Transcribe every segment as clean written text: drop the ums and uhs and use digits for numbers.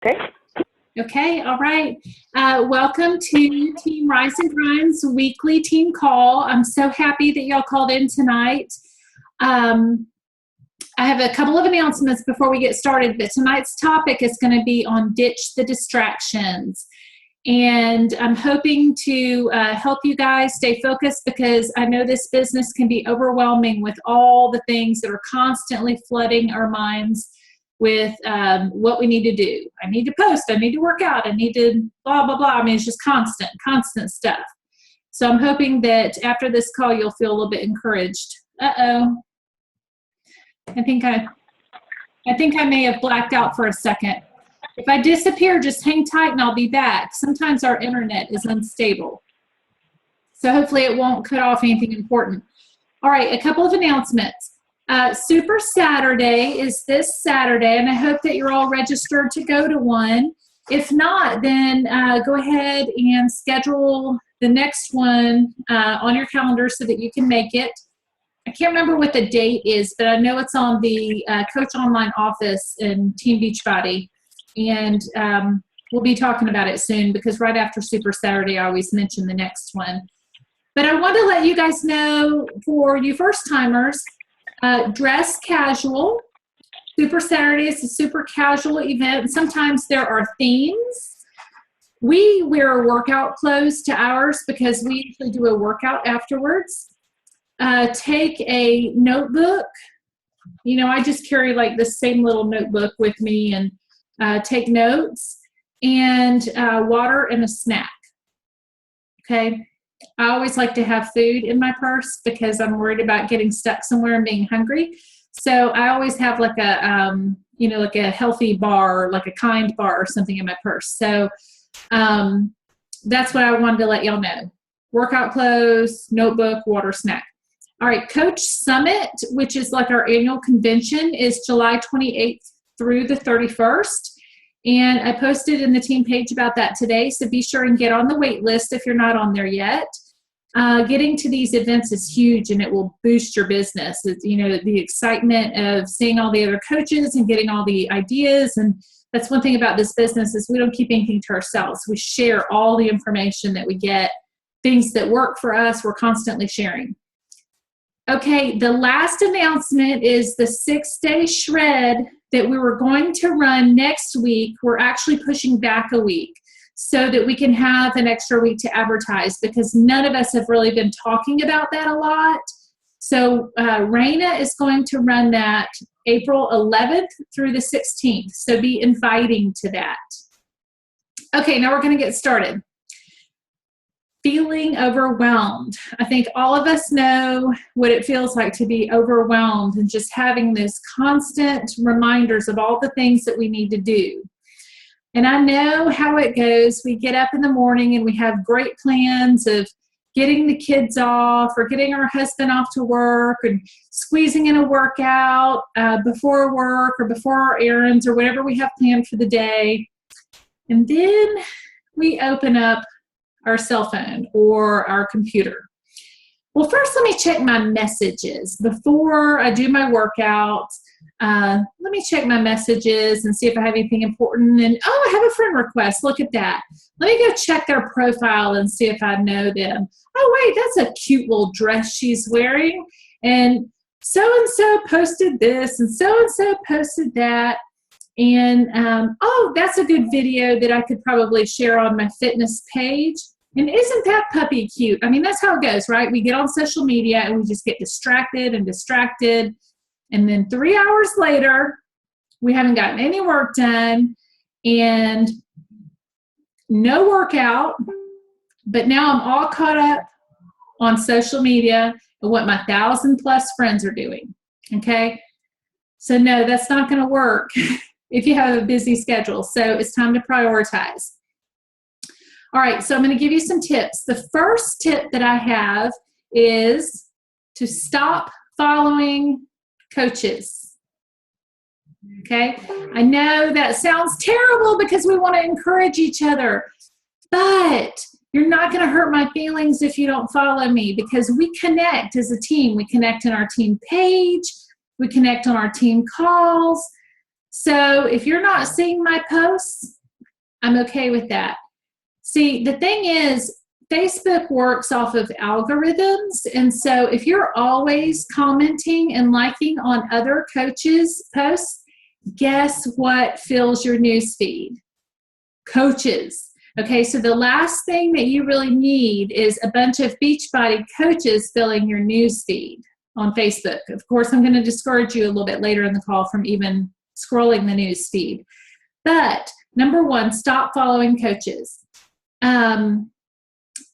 Okay. Okay, all right. Welcome to Team Rise and Grind's weekly team call. I'm so happy that y'all called in tonight. I have a couple of announcements before we get started, but tonight's topic is going to be on ditch the distractions. And I'm hoping to help you guys stay focused because I know this business can be overwhelming with all the things that are constantly flooding our minds with what we need to do. I need to post, I need to work out, I need to blah, blah, blah. I mean, it's just constant stuff. So I'm hoping that after this call, you'll feel a little bit encouraged. Uh-oh. I think I may have blacked out for a second. If I disappear, just hang tight and I'll be back. Sometimes our internet is unstable. So hopefully it won't cut off anything important. All right, a couple of announcements. Super Saturday is this Saturday, and I hope that you're all registered to go to one. If not, then go ahead and schedule the next one on your calendar so that you can make it. I can't remember what the date is, but I know it's on the Coach Online office in Team Beachbody, and we'll be talking about it soon because right after Super Saturday, I always mention the next one. But I want to let you guys know, for you first-timers, dress casual. Super Saturday is a super casual event. Sometimes there are themes. We wear workout clothes to ours because we usually do a workout afterwards. Take a notebook. You know, I just carry like the same little notebook with me and take notes, and water and a snack. Okay. I always like to have food in my purse because I'm worried about getting stuck somewhere and being hungry. So I always have like a, like a healthy bar, like a Kind bar or something in my purse. So that's what I wanted to let y'all know. Workout clothes, notebook, water, snack. All right, Coach Summit, which is like our annual convention, is July 28th through the 31st. And I posted in the team page about that today, so be sure and get on the wait list if you're not on there yet. Getting to these events is huge, and it will boost your business. It's, the excitement of seeing all the other coaches and getting all the ideas. And that's one thing about this business is we don't keep anything to ourselves. We share all the information that we get, things that work for us, we're constantly sharing. Okay, the last announcement is the 6-day shred that we were going to run next week. We're actually pushing back a week so that we can have an extra week to advertise because none of us have really been talking about that a lot. So Raina is going to run that April 11th through the 16th. So be inviting to that. Okay, now we're going to get started. Feeling overwhelmed. I think all of us know what it feels like to be overwhelmed and just having this constant reminders of all the things that we need to do. And I know how it goes. We get up in the morning and we have great plans of getting the kids off or getting our husband off to work and squeezing in a workout before work or before our errands or whatever we have planned for the day. And then we open up our cell phone or our computer. Well, first let me check my messages before I do my workout. Let me check my messages and see if I have anything important. And I have a friend request. Look at that. Let me go check their profile and see if I know them. Oh, wait, that's a cute little dress she's wearing. And so posted this and so posted that. And, that's a good video that I could probably share on my fitness page. And isn't that puppy cute? I mean, that's how it goes, right? We get on social media and we just get distracted. And then 3 hours later, we haven't gotten any work done and no workout. But now I'm all caught up on social media and what my 1,000+ friends are doing, okay? So no, that's not going to work if you have a busy schedule. So it's time to prioritize. All right, so I'm going to give you some tips. The first tip that I have is to stop following coaches. Okay, I know that sounds terrible because we want to encourage each other, but you're not going to hurt my feelings if you don't follow me because we connect as a team. We connect in our team page. We connect on our team calls. So if you're not seeing my posts, I'm okay with that. See, the thing is, Facebook works off of algorithms. And so if you're always commenting and liking on other coaches' posts, guess what fills your newsfeed? Coaches. Okay, so the last thing that you really need is a bunch of Beachbody coaches filling your newsfeed on Facebook. Of course, I'm going to discourage you a little bit later in the call from even scrolling the newsfeed. But number one, stop following coaches.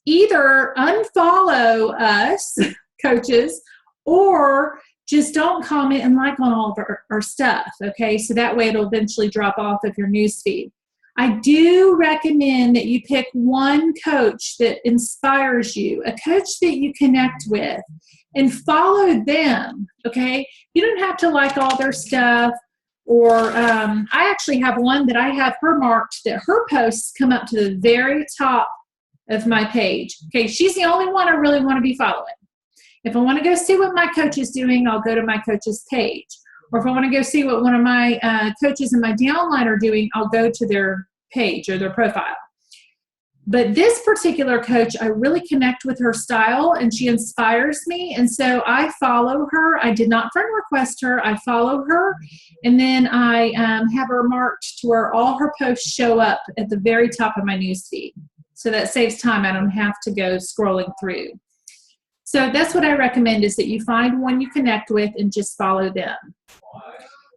Either unfollow us, coaches, or just don't comment and like on all of our stuff, okay? So that way it'll eventually drop off of your newsfeed. I do recommend that you pick one coach that inspires you, a coach that you connect with, and follow them, okay? You don't have to like all their stuff, or I actually have one that I have her marked that her posts come up to the very top of my page. Okay, she's the only one I really want to be following. If I want to go see what my coach is doing, I'll go to my coach's page. Or if I want to go see what one of my coaches in my downline are doing, I'll go to their page or their profile. But this particular coach, I really connect with her style and she inspires me. And so I follow her. I did not friend request her. I follow her. And then I have her marked to where all her posts show up at the very top of my newsfeed. So that saves time. I don't have to go scrolling through. So that's what I recommend, is that you find one you connect with and just follow them.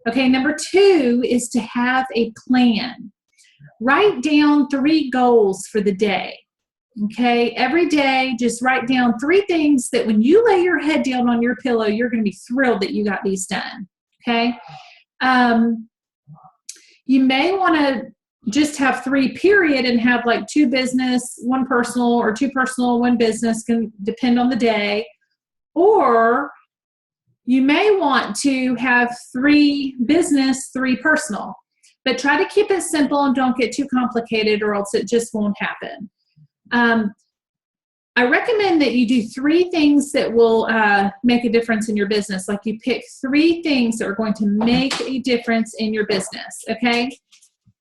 Okay, number 2 is to have a plan. Write down 3 goals for the day. Okay, every day, just write down 3 things that when you lay your head down on your pillow, you're going to be thrilled that you got these done. Okay, you may want to just have 3 period and have like 2 business, 1 personal, or 2 personal, 1 business, can depend on the day. Or you may want to have 3 business, 3 personal, but try to keep it simple and don't get too complicated or else it just won't happen. I recommend that you do 3 things that will make a difference in your business. Like you pick 3 things that are going to make a difference in your business, okay?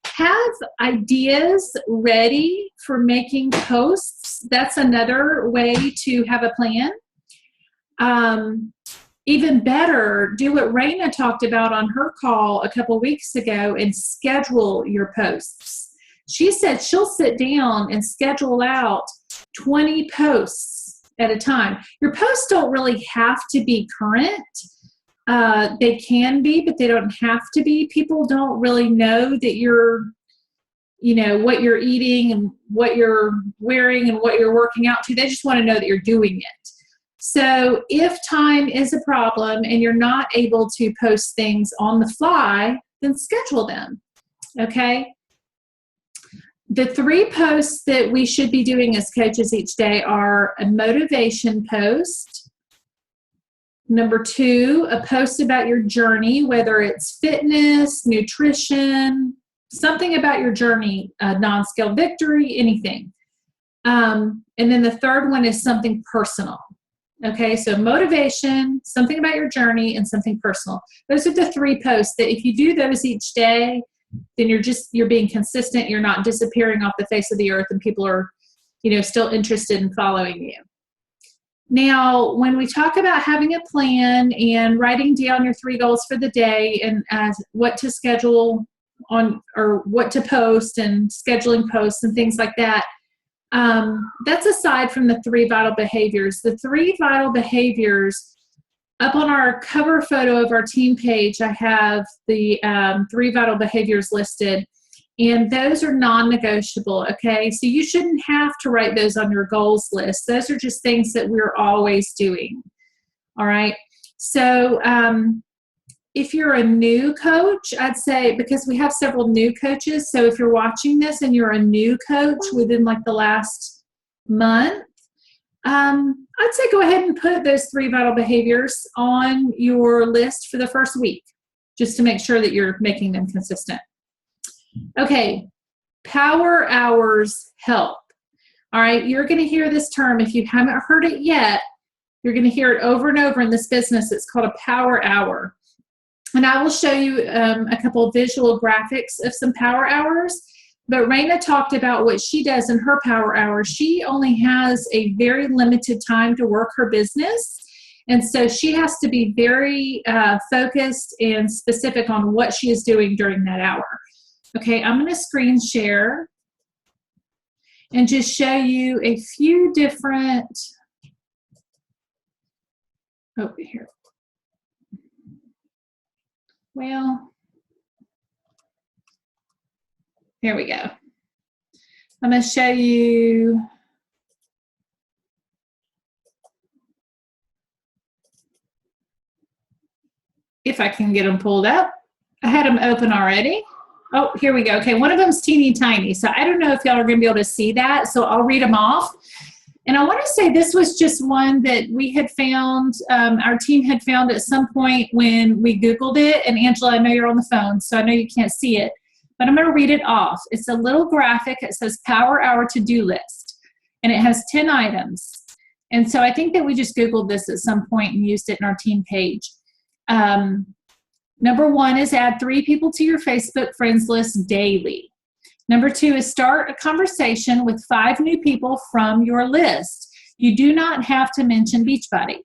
Have ideas ready for making posts. That's another way to have a plan. Even better, do what Raina talked about on her call a couple weeks ago and schedule your posts. She said she'll sit down and schedule out 20 posts at a time. Your posts don't really have to be current. They can be, but they don't have to be. People don't really know that you're, what you're eating and what you're wearing and what you're working out to. They just want to know that you're doing it. So if time is a problem and you're not able to post things on the fly, then schedule them, okay? The 3 posts that we should be doing as coaches each day are a motivation post. Number 2, a post about your journey, whether it's fitness, nutrition, something about your journey, non-scale victory, anything. And then the 3rd one is something personal. Okay, so motivation, something about your journey, and something personal. Those are the 3 posts that if you do those each day, then you're being consistent. You're not disappearing off the face of the earth, and people are, still interested in following you. Now, when we talk about having a plan and writing down your 3 goals for the day and what to schedule on or what to post and scheduling posts and things like that, that's aside from the 3 vital behaviors. The 3 vital behaviors, up on our cover photo of our team page, I have the 3 vital behaviors listed, and those are non-negotiable, okay? So you shouldn't have to write those on your goals list. Those are just things that we're always doing, all right? So if you're a new coach, I'd say, because we have several new coaches, so if you're watching this and you're a new coach within like the last month, I'd say go ahead and put those 3 vital behaviors on your list for the first week, just to make sure that you're making them consistent. Okay, power hours help. All right, you're going to hear this term. If you haven't heard it yet, you're going to hear it over and over in this business. It's called a power hour. And I will show you a couple of visual graphics of some power hours. But Raina talked about what she does in her power hours. She only has a very limited time to work her business. And so she has to be very focused and specific on what she is doing during that hour. Okay, I'm going to screen share and just show you a few different, over here. Well, here we go. I'm going to show you if I can get them pulled up. I had them open already. Oh, here we go. Okay, one of them's teeny tiny, so I don't know if y'all are going to be able to see that, so I'll read them off. And I want to say this was just one that we had found, our team had found at some point when we Googled it. And Angela, I know you're on the phone, so I know you can't see it, but I'm going to read it off. It's a little graphic. It says Power Hour to-do list, and it has 10 items. And so I think that we just Googled this at some point and used it in our team page. Number 1 is add 3 people to your Facebook friends list daily. Number 2 is start a conversation with 5 new people from your list. You do not have to mention Beachbody.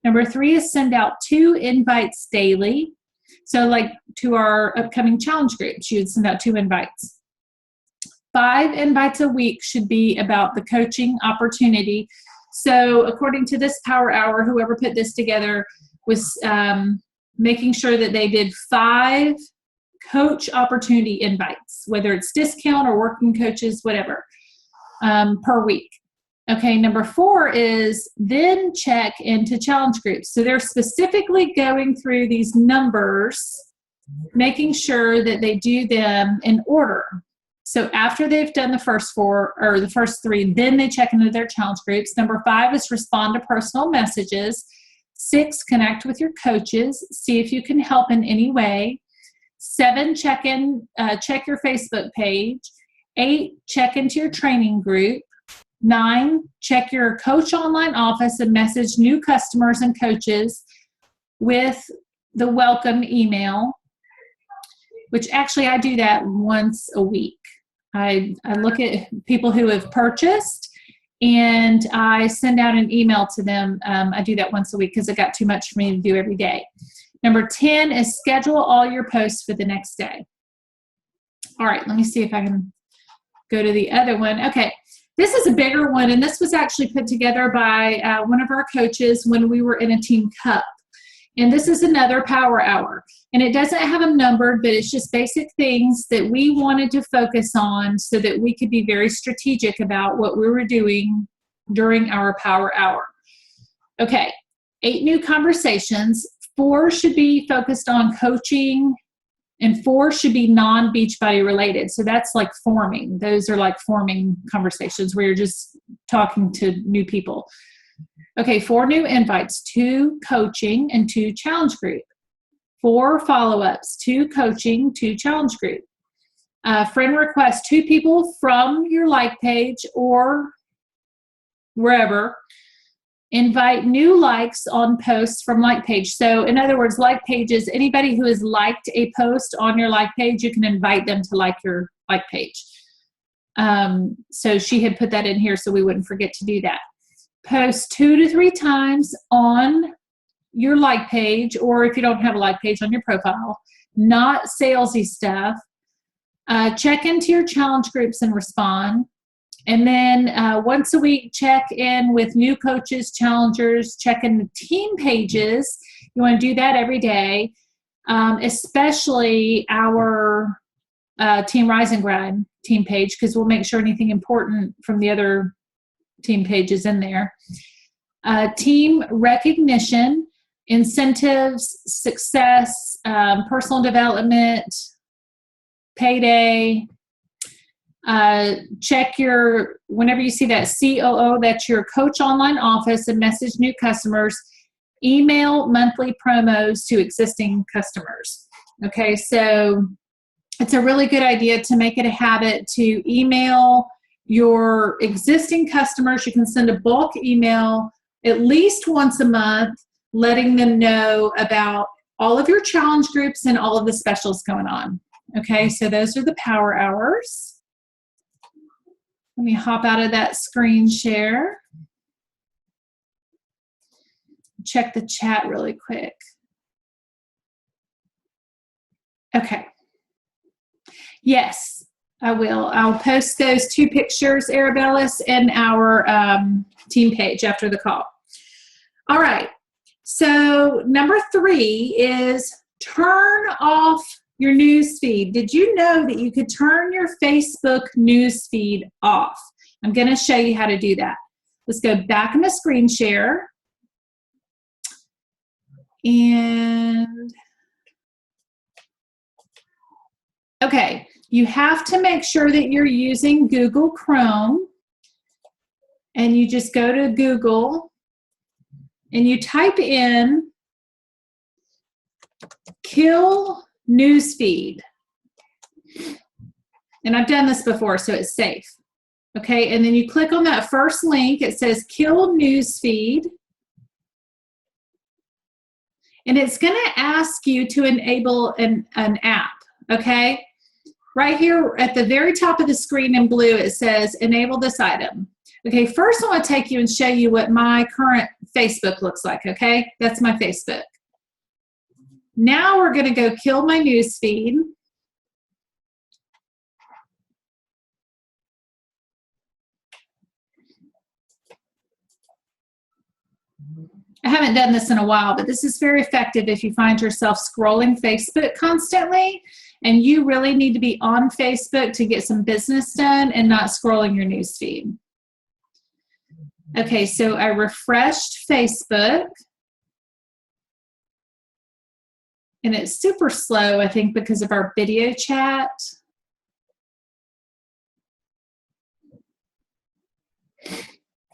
Number 3 is send out 2 invites daily. So like to our upcoming challenge groups, you would send out 2 invites. 5 invites a week should be about the coaching opportunity. So according to this power hour, whoever put this together was making sure that they did 5 coach opportunity invites, whether it's discount or working coaches, whatever, per week. Okay, number 4 is then check into challenge groups. So they're specifically going through these numbers, making sure that they do them in order. So after they've done the first 4 or the first 3, then they check into their challenge groups. Number 5 is respond to personal messages. 6, connect with your coaches, see if you can help in any way. 7, check your Facebook page. 8, check into your training group. 9, check your coach online office and message new customers and coaches with the welcome email, which actually I do that once a week. I look at people who have purchased and I send out an email to them. I do that once a week because it got too much for me to do every day. Number 10 is schedule all your posts for the next day. All right, let me see if I can go to the other one. Okay, this is a bigger one, and this was actually put together by one of our coaches when we were in a team cup. And this is another power hour. And it doesn't have them numbered, but it's just basic things that we wanted to focus on so that we could be very strategic about what we were doing during our power hour. Okay, 8 new conversations. 4 should be focused on coaching, and 4 should be non-Beachbody related. So that's like forming. Those are like forming conversations where you're just talking to new people. Okay, 4 new invites, 2 coaching and 2 challenge group. 4 follow-ups, 2 coaching, 2 challenge group. Friend request, 2 people from your like page or wherever. Invite new likes on posts from like page. So in other words, like pages, anybody who has liked a post on your like page, you can invite them to like your like page. So she had put that in here so we wouldn't forget to do that. Post 2 to 3 times on your like page, or if you don't have a like page, on your profile, not salesy stuff. Check into your challenge groups and respond. And then once a week, check in with new coaches, challengers, check in the team pages. You want to do that every day, especially our Team Rise and Grind team page, because we'll make sure anything important from the other team pages in there. Team recognition, incentives, success, personal development, payday. Check your, whenever you see that COO, that's your coach online office, and message new customers. Email monthly promos to existing customers. Okay, so it's a really good idea to make it a habit to email your existing customers. You can send a bulk email at least once a month, letting them know about all of your challenge groups and all of the specials going on. Okay, so those are the power hours. Let me hop out of that screen share. Check the chat really quick. Okay. Yes, I will. I'll post those 2 pictures, Arabellis, in our team page after the call. All right. So number 3 is turn off your news feed. Did you know that you could turn your Facebook news feed off? I'm going to show you how to do that. Let's go back into screen share. And okay, you have to make sure that you're using Google Chrome, and you just go to Google and you type in kill newsfeed. And I've done this before, so it's safe. Okay, and then you click on that first link. It says kill newsfeed. And it's going to ask you to enable an app, okay? Right here at the very top of the screen in blue, it says enable this item. Okay, first I want to take you and show you what my current Facebook looks like, okay? That's my Facebook. Now we're going to go kill my news feed. I haven't done this in a while, but this is very effective if you find yourself scrolling Facebook constantly and you really need to be on Facebook to get some business done and not scrolling your news feed. Okay, so I refreshed Facebook. And it's super slow, I think, because of our video chat.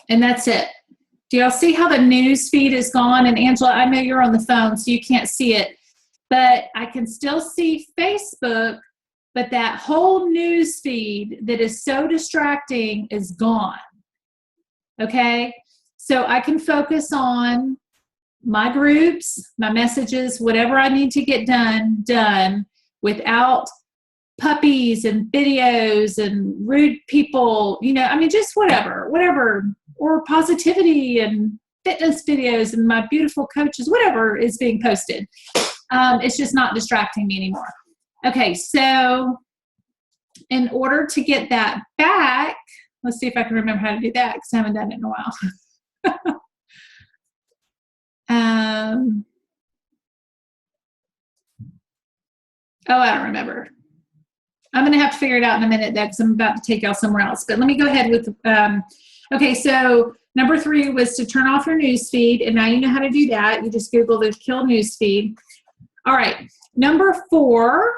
And that's it. Do y'all see how the news feed is gone? And Angela, I know you're on the phone, so you can't see it. But I can still see Facebook, but that whole news feed that is so distracting is gone. Okay? So I can focus on my groups, my messages, whatever I need to get done without puppies and videos and rude people, you know, I mean, just whatever, or positivity and fitness videos and my beautiful coaches, whatever is being posted. It's just not distracting me anymore. Okay, so in order to get that back, let's see if I can remember how to do that because I haven't done it in a while. Oh, I don't remember. I'm going to have to figure it out in a minute because I'm about to take y'all somewhere else. But let me go ahead with, okay, so number 3 was to turn off your news feed, and now you know how to do that. You just Google the kill news feed. All right, number 4,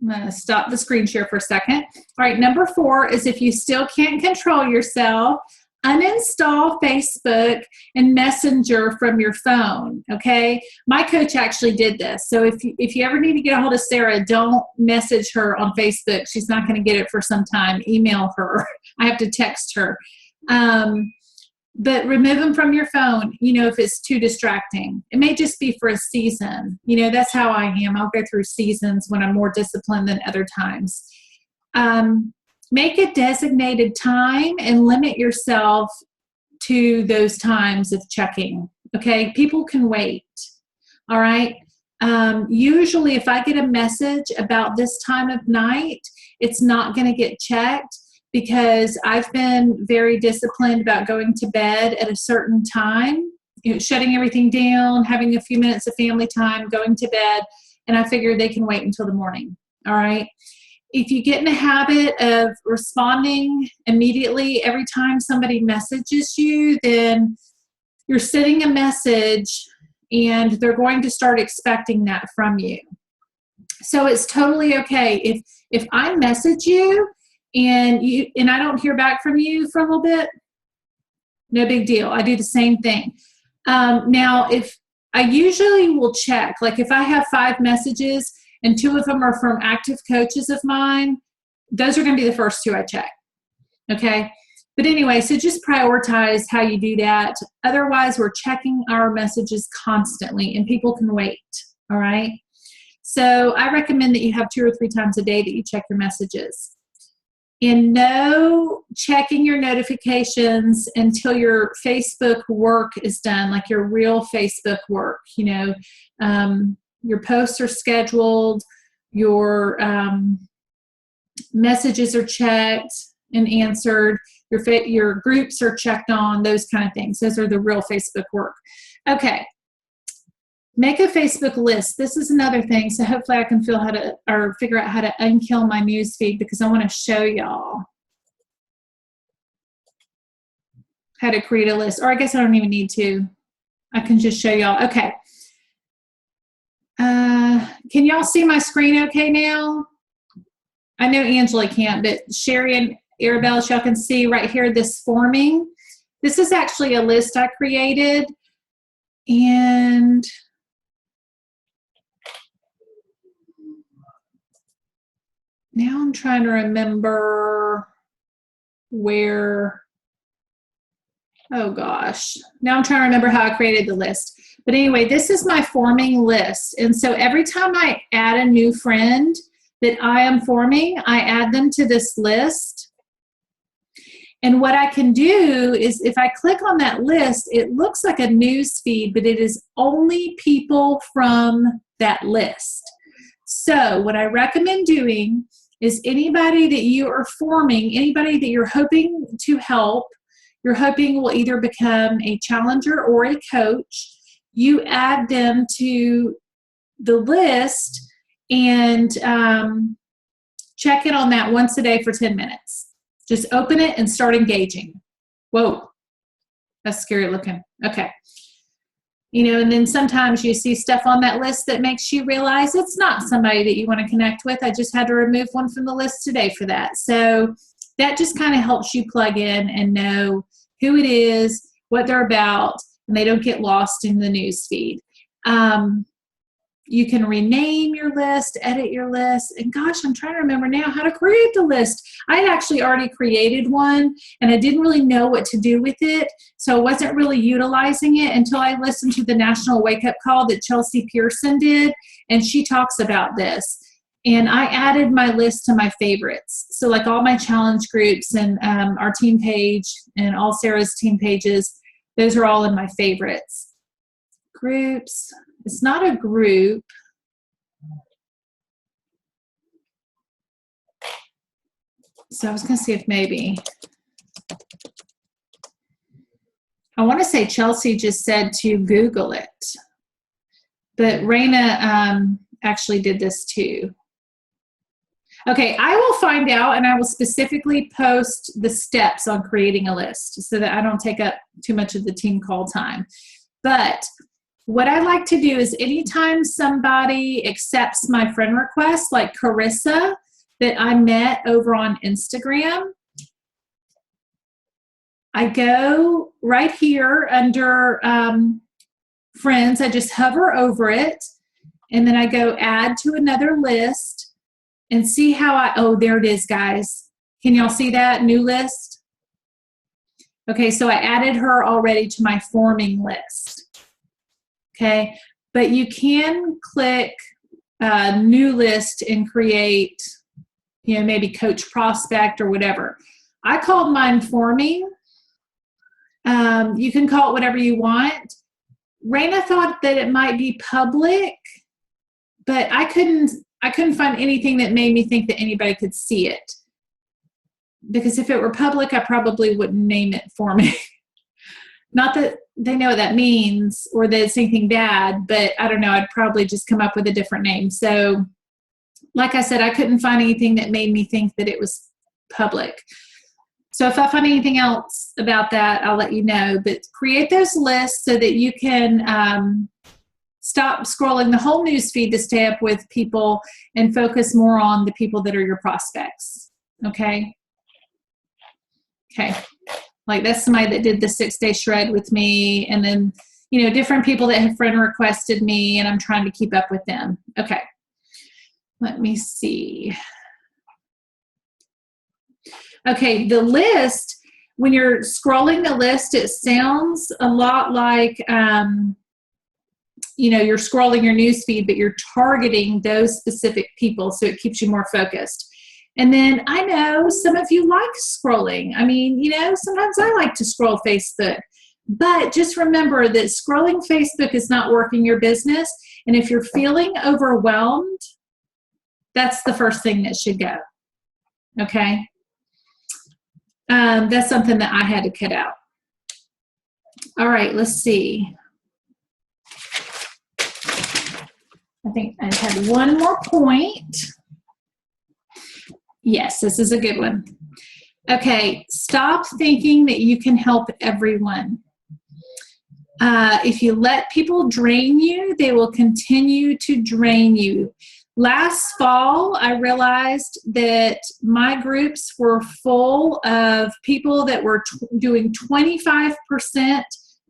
I'm going to stop the screen share for a second. All right, number 4 is if you still can't control yourself, uninstall Facebook and Messenger from your phone, okay? My coach actually did this. So if you ever need to get a hold of Sarah, don't message her on Facebook. She's not going to get it for some time. Email her. I have to text her. But remove them from your phone, you know, if it's too distracting. It may just be for a season. You know, that's how I am. I'll go through seasons when I'm more disciplined than other times. Make a designated time and limit yourself to those times of checking, okay? People can wait, all right? Usually if I get a message about this time of night, it's not going to get checked because I've been very disciplined about going to bed at a certain time, you know, shutting everything down, having a few minutes of family time, going to bed, and I figure they can wait until the morning, all right? If you get in the habit of responding immediately every time somebody messages you, then you're sending a message and they're going to start expecting that from you. So it's totally okay. If I message you and I don't hear back from you for a little bit, no big deal. I do the same thing. Now, if I usually will check, like if I have 5 messages, and 2 of them are from active coaches of mine, those are going to be the first 2 I check, okay? But anyway, so just prioritize how you do that. Otherwise, we're checking our messages constantly and people can wait, all right? So I recommend that you have 2 or 3 times a day that you check your messages. And no checking your notifications until your Facebook work is done, like your real Facebook work. You know, your posts are scheduled, your messages are checked and answered, your groups are checked on, those kind of things. Those are the real Facebook work. Okay. Make a Facebook list. This is another thing. So hopefully I can figure out how to unkill my news feed, because I want to show y'all how to create a list. Or I guess I don't even need to. I can just show y'all. Okay. Can y'all see my screen okay now? I know Angela can't, but Sherry and Arabelle, y'all can see right here this forming. This is actually a list I created. And now I'm trying to remember where, oh gosh. Now I'm trying to remember how I created the list. But anyway, this is my forming list. And so every time I add a new friend that I am forming, I add them to this list. And what I can do is if I click on that list, it looks like a news feed, but it is only people from that list. So what I recommend doing is anybody that you are forming, anybody that you're hoping to help, you're hoping will either become a challenger or a coach, you add them to the list and check in on that once a day for 10 minutes. Just open it and start engaging. Whoa, that's scary looking. Okay. You know, and then sometimes you see stuff on that list that makes you realize it's not somebody that you want to connect with. I just had to remove one from the list today for that. So that just kind of helps you plug in and know who it is, what they're about, and they don't get lost in the news feed. You can rename your list, edit your list, and gosh, I'm trying to remember now how to create the list. I had actually already created one, and I didn't really know what to do with it, so I wasn't really utilizing it until I listened to the National Wake Up Call that Chelsea Pearson did, and she talks about this. And I added my list to my favorites. So like all my challenge groups and our team page and all Sarah's team pages, those are all in my favorites. Groups. It's not a group. So I was going to see if maybe. I want to say Chelsea just said to Google it. But Raina actually did this too. Okay, I will find out and I will specifically post the steps on creating a list so that I don't take up too much of the team call time. But what I like to do is anytime somebody accepts my friend request, like Carissa that I met over on Instagram, I go right here under friends. I just hover over it, and then I go add to another list and see how oh, there it is, guys. Can y'all see that new list? Okay, so I added her already to my forming list. Okay, but you can click new list and create, you know, maybe coach prospect or whatever. I called mine forming. You can call it whatever you want. Raina thought that it might be public, but I couldn't find anything that made me think that anybody could see it. Because if it were public, I probably wouldn't name it forming. Not that they know what that means or that it's anything bad, but I don't know, I'd probably just come up with a different name. So like I said, I couldn't find anything that made me think that it was public. So if I find anything else about that, I'll let you know. But create those lists so that you can stop scrolling the whole news feed to stay up with people and focus more on the people that are your prospects. Okay? Okay. Like that's somebody that did the 6-day shred with me, and then, you know, different people that have friend requested me, and I'm trying to keep up with them. Okay. Let me see. Okay, the list, when you're scrolling the list, it sounds a lot like, you're scrolling your news feed, but you're targeting those specific people, so it keeps you more focused. And then I know some of you like scrolling. I mean, sometimes I like to scroll Facebook, but just remember that scrolling Facebook is not working your business. And if you're feeling overwhelmed, that's the first thing that should go. Okay? That's something that I had to cut out. All right, let's see. I think I had one more point. Yes, this is a good one. Okay, stop thinking that you can help everyone. If you let people drain you, they will continue to drain you. Last fall, I realized that my groups were full of people that were doing 25%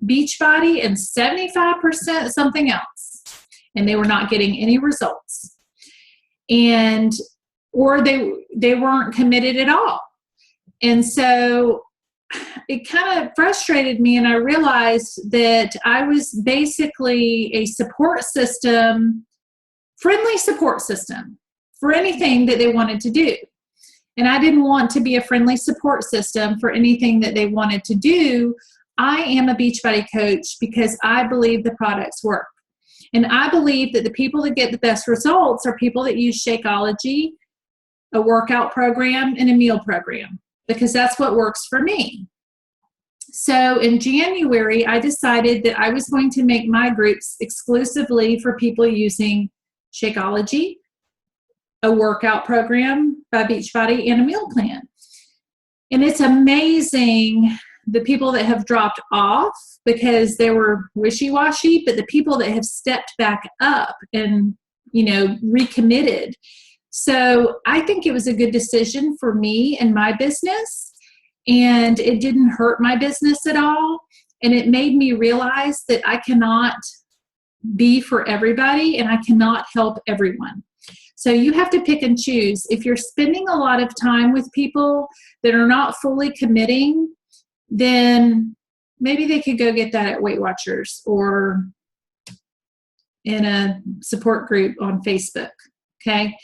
Beachbody and 75% something else, and they were not getting any results, or they weren't committed at all. And so it kind of frustrated me, and I realized that I was basically a friendly support system for anything that they wanted to do. And I didn't want to be a friendly support system for anything that they wanted to do. I am a Beachbody coach because I believe the products work. And I believe that the people that get the best results are people that use Shakeology, a workout program, and a meal program, because that's what works for me. So in January, I decided that I was going to make my groups exclusively for people using Shakeology, a workout program by Beachbody, and a meal plan. And it's amazing the people that have dropped off because they were wishy-washy, but the people that have stepped back up and, recommitted. So I think it was a good decision for me and my business, and it didn't hurt my business at all. And it made me realize that I cannot be for everybody and I cannot help everyone. So you have to pick and choose. If you're spending a lot of time with people that are not fully committing, then maybe they could go get that at Weight Watchers or in a support group on Facebook. Okay.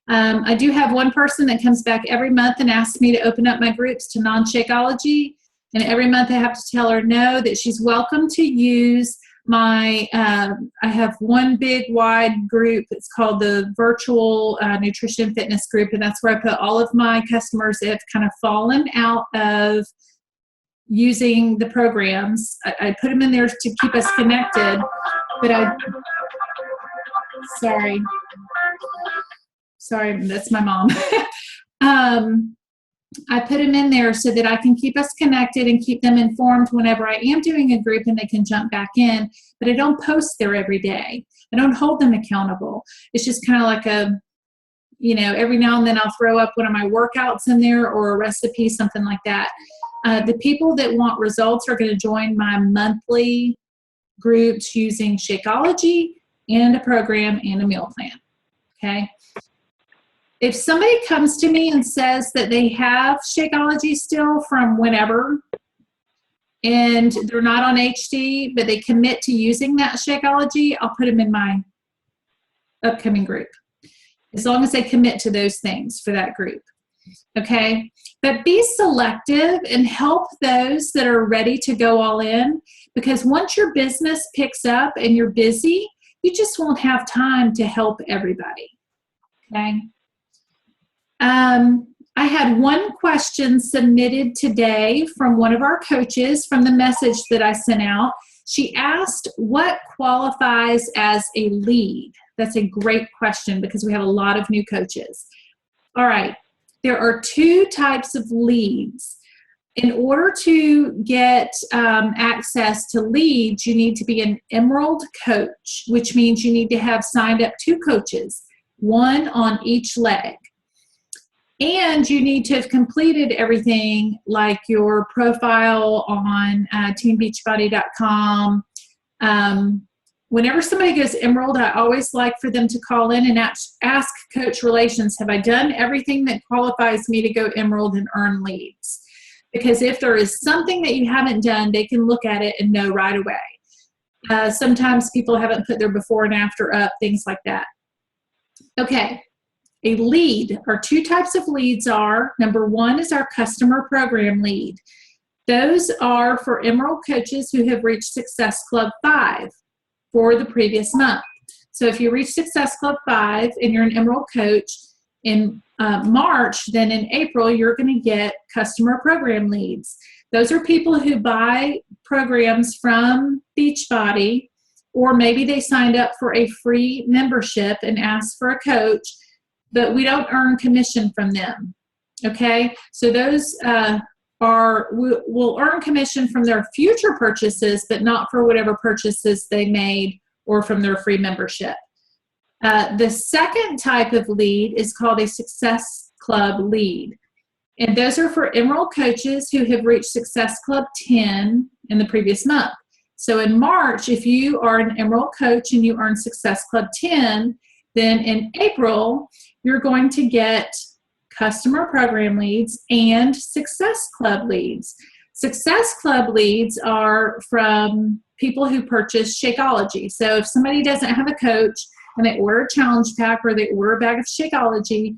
I do have one person that comes back every month and asks me to open up my groups to non-Shakeology. And every month I have to tell her no, that she's welcome to use I have one big wide group. It's called the Virtual Nutrition Fitness Group. And that's where I put all of my customers that have kind of fallen out of using the programs. I put them in there to keep us connected. But sorry, that's my mom. I put them in there so that I can keep us connected and keep them informed whenever I am doing a group and they can jump back in. But I don't post there every day. I don't hold them accountable. It's just kind of like every now and then I'll throw up one of my workouts in there or a recipe, something like that. The people that want results are going to join my monthly groups using Shakeology and a program and a meal plan. Okay. If somebody comes to me and says that they have Shakeology still from whenever, and they're not on HD, but they commit to using that Shakeology, I'll put them in my upcoming group, as long as they commit to those things for that group. Okay? But be selective and help those that are ready to go all in, because once your business picks up and you're busy, you just won't have time to help everybody. Okay? I had one question submitted today from one of our coaches from the message that I sent out. She asked, what qualifies as a lead? That's a great question because we have a lot of new coaches. All right. There are two types of leads. In order to get access to leads, you need to be an Emerald coach, which means you need to have signed up 2 coaches, one on each leg. And you need to have completed everything like your profile on teambeachbody.com. Whenever somebody goes Emerald, I always like for them to call in and ask Coach Relations, have I done everything that qualifies me to go Emerald and earn leads? because if there is something that you haven't done, they can look at it and know right away. Sometimes people haven't put their before and after up, things like that. Okay, a lead, or two types of leads are, number one is our customer program lead. Those are for Emerald coaches who have reached Success Club 5 for the previous month. So if you reach Success Club 5 and you're an Emerald coach in March, then in April, you're going to get customer program leads. Those are people who buy programs from Beachbody, or maybe they signed up for a free membership and asked for a coach, but we don't earn commission from them. Okay, so those will earn commission from their future purchases, but not for whatever purchases they made or from their free membership. The second type of lead is called a Success Club lead. And those are for Emerald coaches who have reached Success Club 10 in the previous month. So in March, if you are an Emerald coach and you earn Success Club 10, then in April, you're going to get customer program leads and Success Club leads. Success Club leads are from people who purchase Shakeology. So if somebody doesn't have a coach and they order a challenge pack or they order a bag of Shakeology,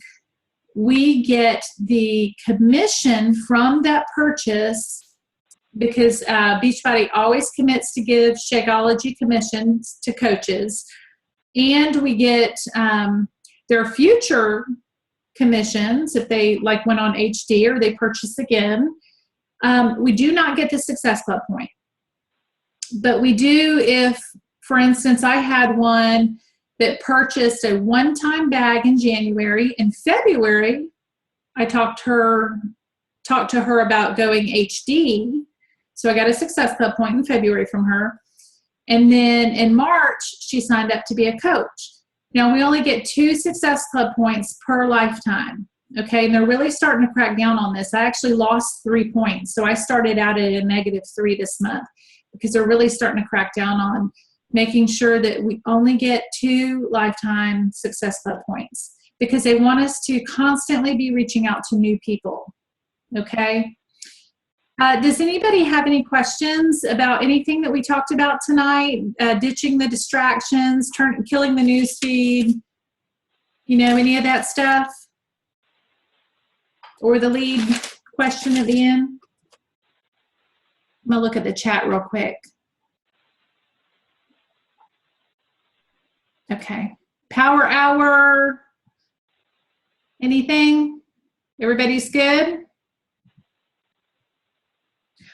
we get the commission from that purchase, because Beachbody always commits to give Shakeology commissions to coaches, and we get their future commissions if they like went on HD or they purchase again. We do not get the Success Club point, but we do if, for instance, I had one that purchased a one-time bag in January. In February, I talked to her about going HD. So I got a Success Club point in February from her. And then in March, she signed up to be a coach. Now, we only get 2 Success Club points per lifetime. Okay, and they're really starting to crack down on this. I actually lost 3 points. So I started out at a -3 this month, because they're really starting to crack down on making sure that we only get 2 lifetime Success Club points, because they want us to constantly be reaching out to new people. Okay. Does anybody have any questions about anything that we talked about tonight? Ditching the distractions, killing the news feed, any of that stuff? Or the lead question at the end? I'm gonna look at the chat real quick. Okay. Power hour. Anything? Everybody's good?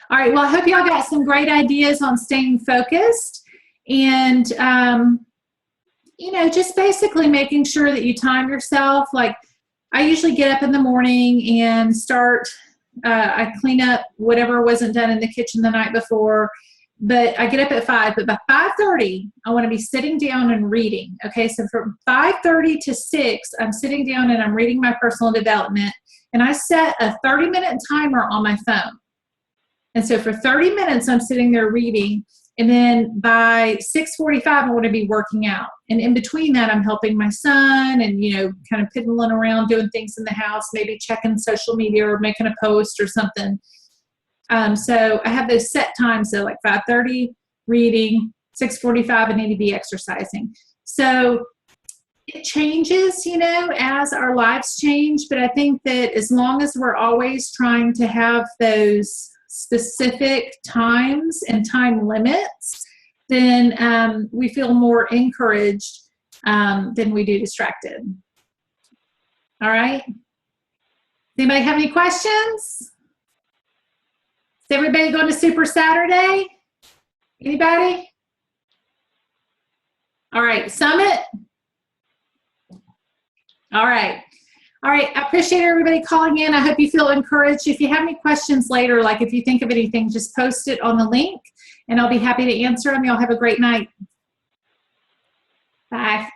All right. Well, I hope y'all got some great ideas on staying focused, and, just basically making sure that you time yourself. Like, I usually get up in the morning and start, I clean up whatever wasn't done in the kitchen the night before. But I get up at 5, but by 5:30, I want to be sitting down and reading. Okay, so from 5:30 to 6, I'm sitting down and I'm reading my personal development, and I set a 30-minute timer on my phone. And so for 30 minutes, I'm sitting there reading, and then by 6:45, I want to be working out. And in between that, I'm helping my son and, kind of piddling around, doing things in the house, maybe checking social media or making a post or something. So I have those set times. So like 5:30 reading, 6:45 I need to be exercising. So it changes, as our lives change. But I think that as long as we're always trying to have those specific times and time limits, then we feel more encouraged than we do distracted. All right. Anybody have any questions? Is everybody going to Super Saturday? Anybody? All right, Summit? All right. All right, I appreciate everybody calling in. I hope you feel encouraged. If you have any questions later, like if you think of anything, just post it on the link, and I'll be happy to answer them. Y'all have a great night. Bye.